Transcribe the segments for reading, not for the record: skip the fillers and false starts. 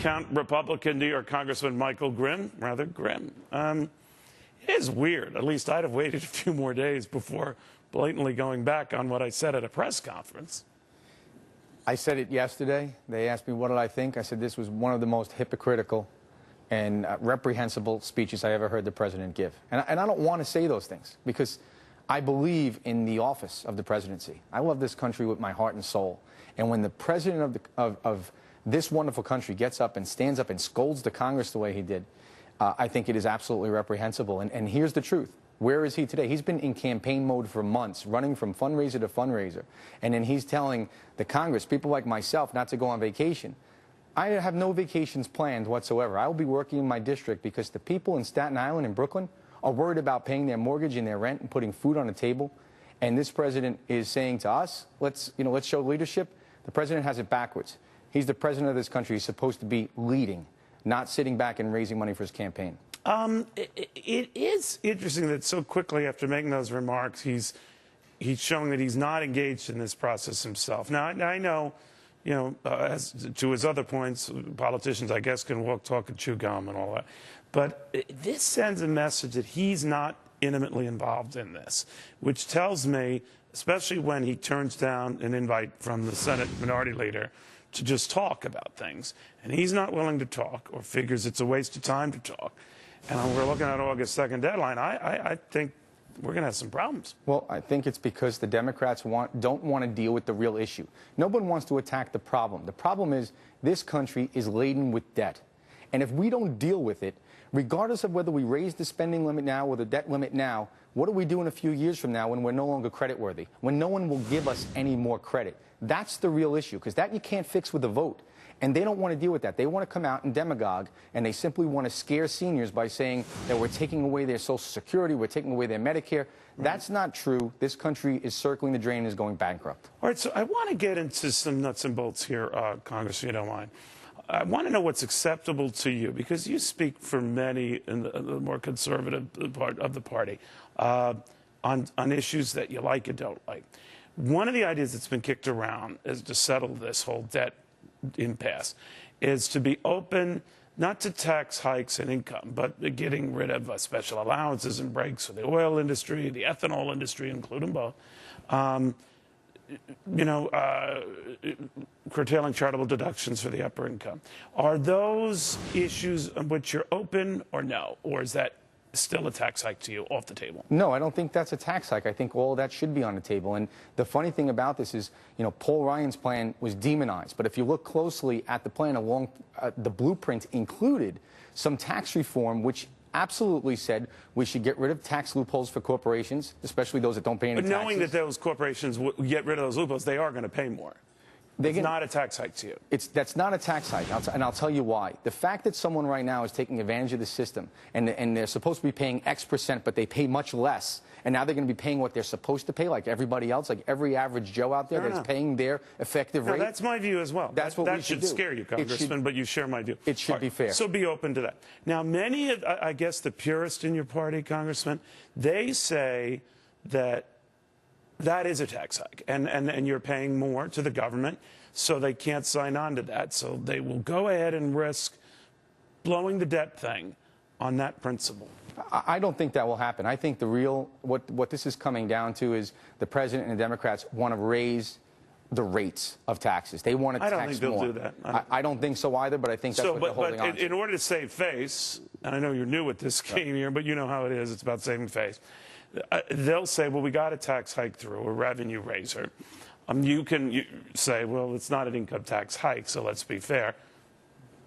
count Republican New York Congressman Michael Grimm rather grim. It is weird. At least I'd have waited a few more days before blatantly going back on what I said at a press conference. I said it yesterday. They asked me what did I think. I said this was one of the most hypocritical and reprehensible speeches I ever heard the president give. And I don't want to say those things because I believe in the office of the presidency. I love this country with my heart and soul. And when the president of this wonderful country gets up and stands up and scolds the Congress the way he did, I think it is absolutely reprehensible. And here's the truth. Where is he today? He's been in campaign mode for months, running from fundraiser to fundraiser. And then he's telling the Congress, people like myself, not to go on vacation. I have no vacations planned whatsoever. I will be working in my district because the people in Staten Island and Brooklyn are worried about paying their mortgage and their rent and putting food on the table. And this president is saying to us, let's show leadership. The president has it backwards. He's the president of this country. He's supposed to be leading, not sitting back and raising money for his campaign. It is interesting that so quickly after making those remarks, he's showing that he's not engaged in this process himself. Now, I know, as to his other points, politicians, I guess, can walk, talk, and chew gum and all that. But this sends a message that he's not intimately involved in this, which tells me, especially when he turns down an invite from the Senate Minority Leader to just talk about things, and he's not willing to talk or figures it's a waste of time to talk, and we're looking at August 2nd deadline, I think we're going to have some problems. Well, I think it's because the Democrats don't want to deal with the real issue. No one wants to attack the problem. The problem is this country is laden with debt. And if we don't deal with it, regardless of whether we raise the spending limit now or the debt limit now, what do we do in a few years from now when we're no longer creditworthy, when no one will give us any more credit? That's the real issue, because that you can't fix with a vote. And they don't want to deal with that. They want to come out and demagogue, and they simply want to scare seniors by saying that we're taking away their Social Security, we're taking away their Medicare. Right. That's not true. This country is circling the drain and is going bankrupt. All right, so I want to get into some nuts and bolts here, Congress, if you don't mind. I want to know what's acceptable to you, because you speak for many in the more conservative part of the party on issues that you like and don't like. One of the ideas that's been kicked around is to settle this whole debt impasse is to be open not to tax hikes and income, but getting rid of special allowances and breaks for the oil industry, the ethanol industry, include them both. Curtailing charitable deductions for the upper income. Are those issues on which you're open or no? Or is that still a tax hike to you off the table? No, I don't think that's a tax hike. I think all of that should be on the table. And the funny thing about this is, Paul Ryan's plan was demonized. But if you look closely at the plan along the blueprint included some tax reform, which absolutely said we should get rid of tax loopholes for corporations, especially those that don't pay any taxes. But knowing that those corporations get rid of those loopholes, they are going to pay more. It's not a tax hike to you. That's not a tax hike, and I'll tell you why. The fact that someone right now is taking advantage of the system, and they're supposed to be paying X%, but they pay much less, and now they're going to be paying what they're supposed to pay, like everybody else, like every average Joe out there that's paying their effective rate. That's my view as well. That's what we should do. That should scare you, Congressman, but you share my view. It should be fair. So be open to that. Now, many of, I guess, the purists in your party, Congressman, they say that is a tax hike, and you're paying more to the government, so they can't sign on to that. So they will go ahead and risk blowing the debt thing on that principle. I don't think that will happen. I think what this is coming down to is the president and the Democrats want to raise the rates of taxes. They want to tax more. I don't think they'll do that. I don't think so either, but I think that's what they're holding on to. In order to save face, and I know you're new at this game here, but you know how it is. It's about saving face. They'll say, well, we got a tax hike through, a revenue raiser. You can say, well, it's not an income tax hike, so let's be fair.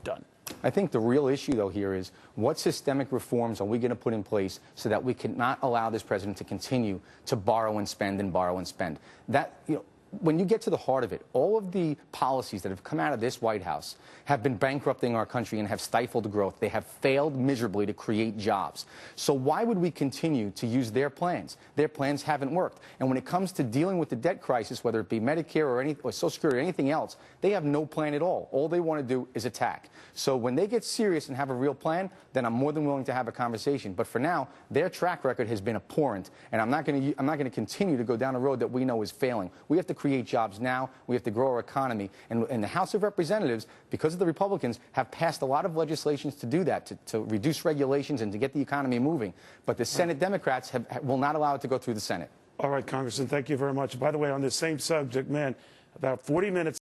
Done. I think the real issue, though, here is what systemic reforms are we going to put in place so that we cannot allow this president to continue to borrow and spend and borrow and spend. That, when you get to the heart of it, all of the policies that have come out of this White House have been bankrupting our country and have stifled growth. They have failed miserably to create jobs. So why would we continue to use their plans? Their plans haven't worked. And when it comes to dealing with the debt crisis, whether it be Medicare or Social Security or anything else, they have no plan at all. All they want to do is attack. So when they get serious and have a real plan, then I'm more than willing to have a conversation. But for now, their track record has been abhorrent, and I'm not going to continue to go down a road that we know is failing. We have to create jobs now. We have to grow our economy. And the House of Representatives, because of the Republicans, have passed a lot of legislations to do that, to reduce regulations and to get the economy moving. But the Senate Democrats will not allow it to go through the Senate. All right, Congressman, thank you very much. By the way, on this same subject, man, about 40 minutes